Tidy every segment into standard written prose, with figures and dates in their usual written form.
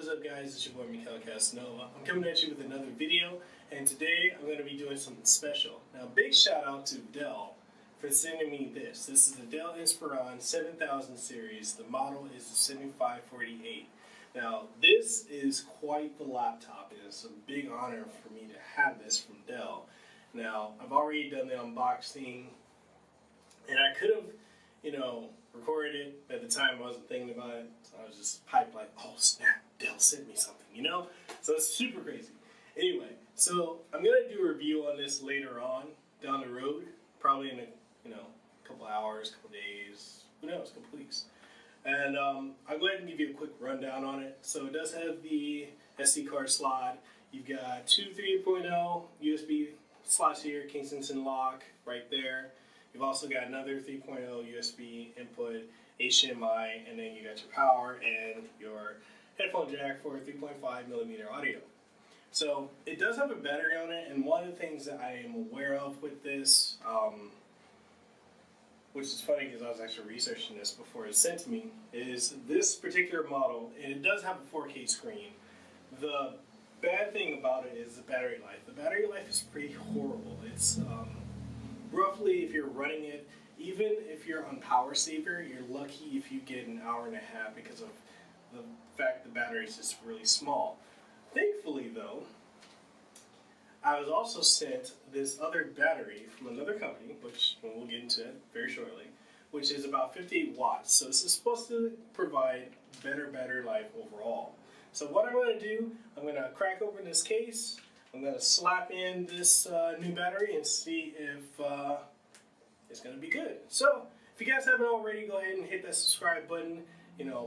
What's up guys, it's your boy mekelkasanova. I'm coming at you with another video, and today I'm going to be doing something special. Now, big shout out to Dell for sending me this. This is the Dell Inspiron 7000 series. The model is the 7548. Now, this is quite the laptop, and it's a big honor for me to have this from Dell. Now, I've already done the unboxing, and I could have, recorded it. At the time I wasn't thinking about it, so I was just hyped like, oh snap, Dell sent me something, So it's super crazy. Anyway, so I'm going to do a review on this later on down the road, probably in a couple hours, couple days, who knows, couple weeks. And I'll go ahead and give you a quick rundown on it. So it does have the SD card slot. You've got two 3.0 USB slots here, Kingston lock right there. You've also got another 3.0 USB input, HDMI, and then you got your power and your headphone jack for 3.5mm audio. So it does have a battery on it, and one of the things that I am aware of with this, which is funny because I was actually researching this before it was sent to me, is this particular model, and it does have a 4K screen. The bad thing about it is the battery life. The battery life is pretty horrible. It's roughly, if you're running it, even if you're on power saver, you're lucky if you get an hour and a half because of the fact the battery is just really small. Thankfully though, I was also sent this other battery from another company, which we'll get into it very shortly, which is about 58 watts. So this is supposed to provide better battery life overall. So what I'm going to do, I'm going to crack open this case. I'm going to slap in this new battery and see if it's going to be good. So, if you guys haven't already, go ahead and hit that subscribe button.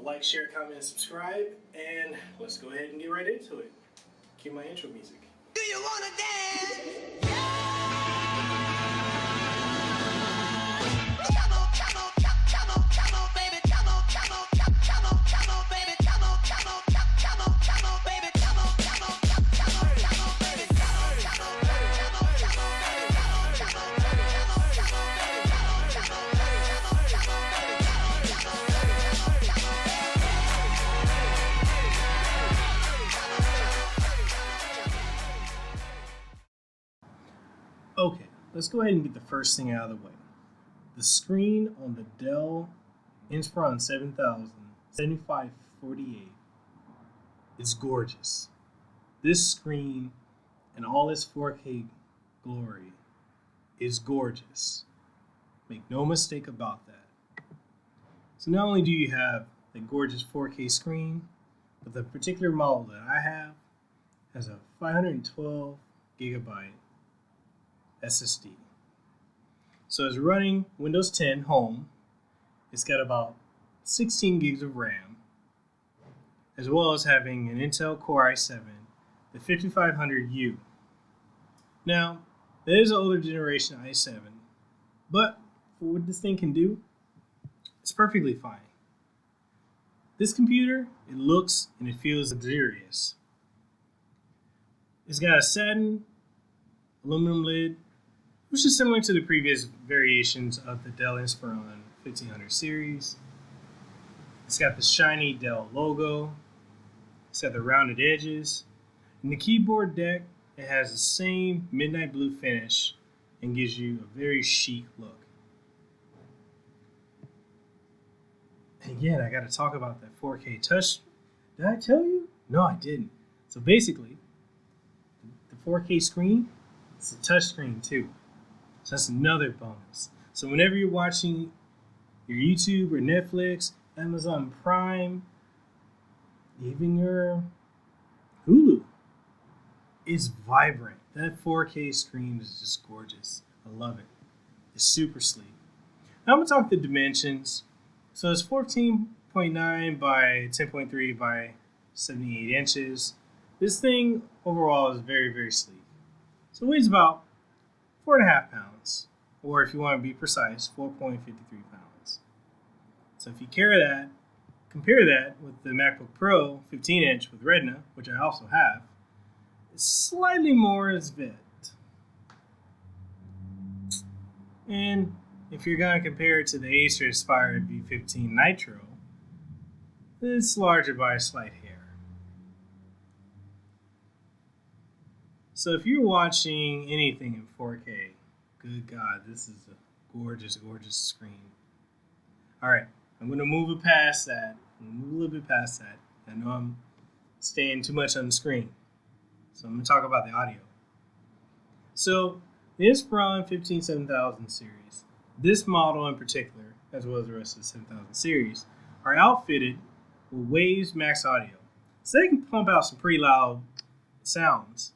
Like, share, comment, and subscribe. And let's go ahead and get right into it. Cue my intro music. Do you want to dance? Okay, let's go ahead and get the first thing out of the way. The screen on the Dell Inspiron 7548 is gorgeous. This screen and all its 4K glory is gorgeous. Make no mistake about that. So not only do you have a gorgeous 4K screen, but the particular model that I have has a 512 gigabyte SSD. So it's running Windows 10 Home. It's got about 16 gigs of RAM, as well as having an Intel Core i7, the 5500U. Now, that is an older generation i7, but for what this thing can do, it's perfectly fine. This computer, it looks and it feels luxurious. It's got a satin aluminum lid, which is similar to the previous variations of the Dell Inspiron 1500 series. It's got the shiny Dell logo. It's got the rounded edges. And the keyboard deck, it has the same midnight blue finish and gives you a very chic look. And again, I got to talk about that 4K touch. Did I tell you? No, I didn't. So basically, the 4K screen, it's a touch screen too. So that's another bonus. So whenever you're watching your YouTube or Netflix, Amazon Prime, even your Hulu, it's vibrant. That 4K screen is just gorgeous. I love it. It's super sleek. Now I'm going to talk the dimensions. So it's 14.9 by 10.3 by 78 inches. This thing overall is very, very sleek. So it weighs about 4.5 pounds, or if you want to be precise, 4.53 pounds. So if you compare that with the MacBook Pro 15-inch with Retina, which I also have, it's slightly more as bit. And if you're going to compare it to the Acer Aspire V15 Nitro, it's larger by a slight hair. So if you're watching anything in 4K, good God, this is a gorgeous, gorgeous screen. All right, I'm going to move it past that. Move a little bit past that. I know I'm staying too much on the screen. So I'm going to talk about the audio. So the Inspiron 157,000 series, this model in particular, as well as the rest of the 7000 series, are outfitted with Waves Max Audio. So they can pump out some pretty loud sounds.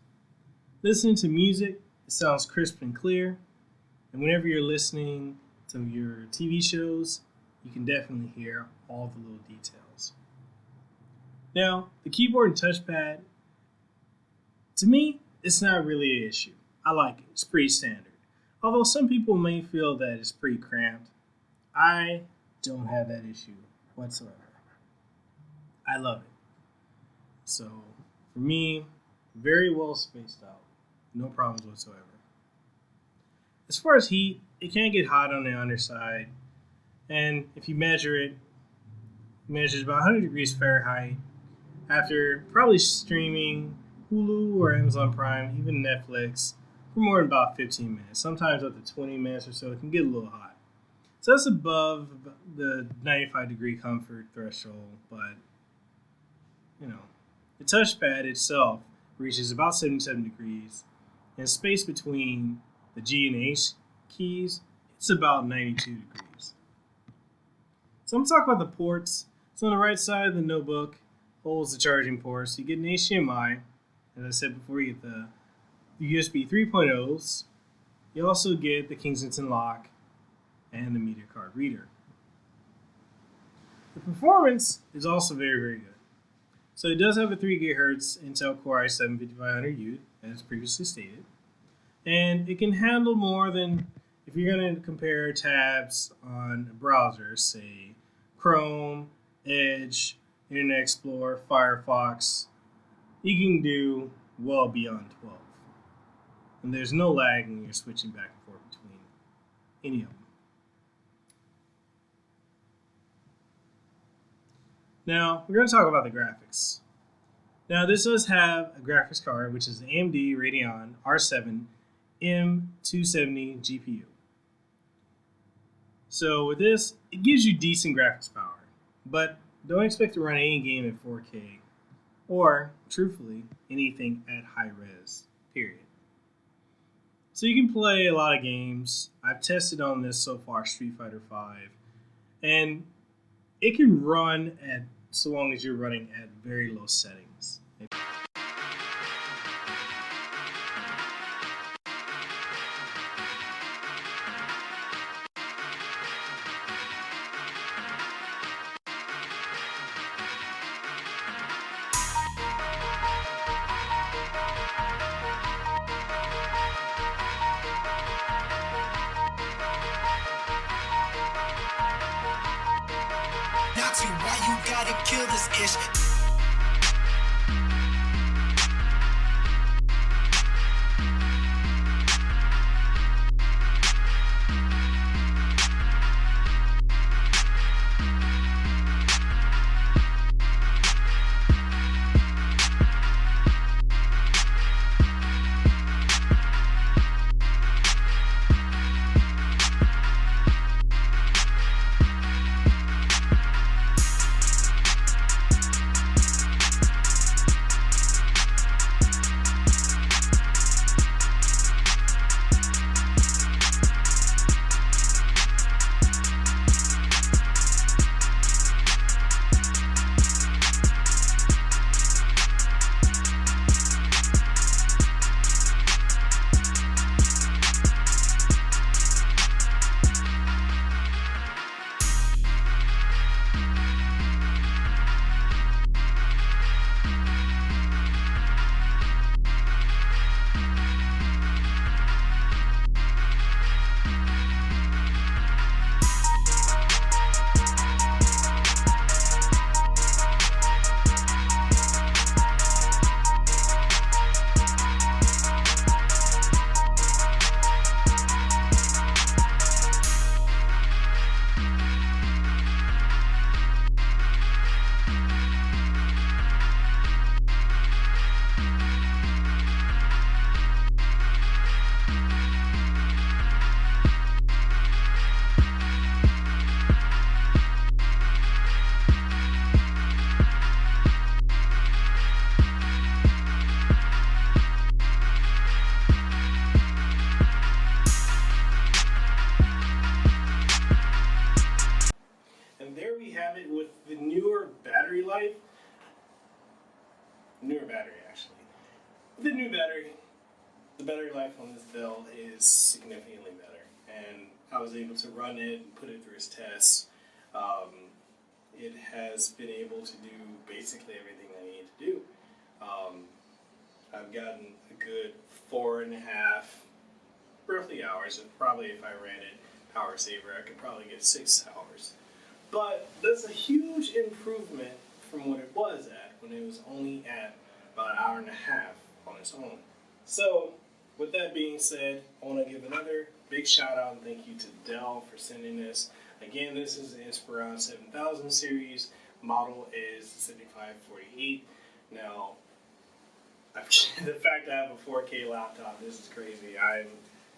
Listening to music, it sounds crisp and clear. And whenever you're listening to your TV shows, you can definitely hear all the little details. Now, the keyboard and touchpad, to me, it's not really an issue. I like it. It's pretty standard. Although some people may feel that it's pretty cramped, I don't have that issue whatsoever. I love it. So, for me, very well spaced out. No problems whatsoever. As far as heat, it can get hot on the underside. And if you measure it, it measures about 100 degrees Fahrenheit. After probably streaming Hulu or Amazon Prime, even Netflix, for more than about 15 minutes. Sometimes up to 20 minutes or so, it can get a little hot. So that's above the 95 degree comfort threshold, but the touchpad itself reaches about 77 degrees, and space between the G and H keys, it's about 92 degrees. So I'm going to talk about the ports. So on the right side of the notebook holds the charging ports. You get an HDMI. As I said before, you get the USB 3.0s. You also get the Kingston lock and the media card reader. The performance is also very, very good. So it does have a 3 GHz Intel Core i7-5500U, as previously stated. And it can handle more than, if you're going to compare tabs on a browser, say Chrome, Edge, Internet Explorer, Firefox, you can do well beyond 12. And there's no lag when you're switching back and forth between any of them. Now, we're going to talk about the graphics. Now, this does have a graphics card, which is the AMD Radeon R7 M270 GPU. So with this, it gives you decent graphics power, but don't expect to run any game at 4K or, truthfully, anything at high res, period. So you can play a lot of games. I've tested on this so far, Street Fighter V, and it can run at, so long as you're running at very low settings. Nazi, why you gotta kill this ish? newer battery actually. With the new battery, the battery life on this Dell is significantly better, and I was able to run it and put it through its tests. It has been able to do basically everything I need to do. I've gotten a good 4.5 roughly hours, and probably if I ran it power saver, I could probably get 6 hours. But that's a huge improvement from what it was at when it was only at about an hour and a half on its own. So, with that being said, I want to give another big shout out and thank you to Dell for sending this. Again, this is the Inspiron 7000 series. Model is 7548. Now, the fact I have a 4K laptop, this is crazy. I'm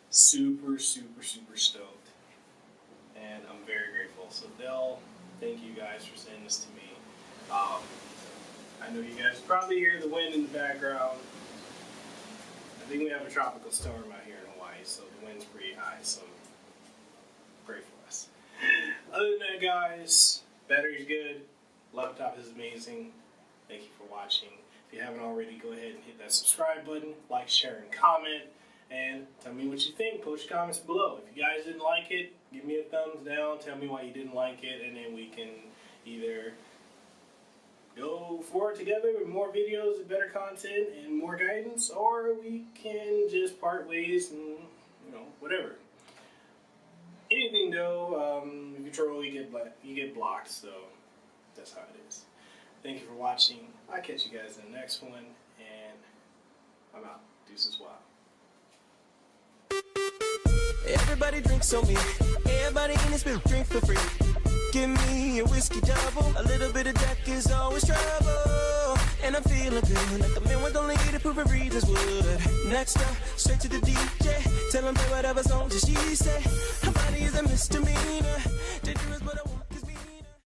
super stoked, and I'm very grateful. So Dell, thank you guys for sending this to me. I know you guys probably hear the wind in the background. I think we have a tropical storm out here in Hawaii, so the wind's pretty high, so pray for us. Other than that, guys, battery's good, laptop is amazing. Thank you for watching. If you haven't already, go ahead and hit that subscribe button, like, share, and comment, and tell me what you think. Post your comments below. If you guys didn't like it, give me a thumbs down, tell me why you didn't like it, and then we can either go forward together with more videos and better content and more guidance, or we can just part ways and, whatever. Anything though, if you troll, you get blocked, so that's how it is. Thank you for watching. I'll catch you guys in the next one, and I'm out. Deuces wild. Everybody drinks on me. Everybody in this bitch drink for free. Give me a whiskey double. A little bit of Jack is always trouble. And I'm feeling good, like the man with only to prove it reads his wood. Next up, straight to the DJ. Tell him play whatever songs she say. Her body is a misdemeanor. Dangerous, but I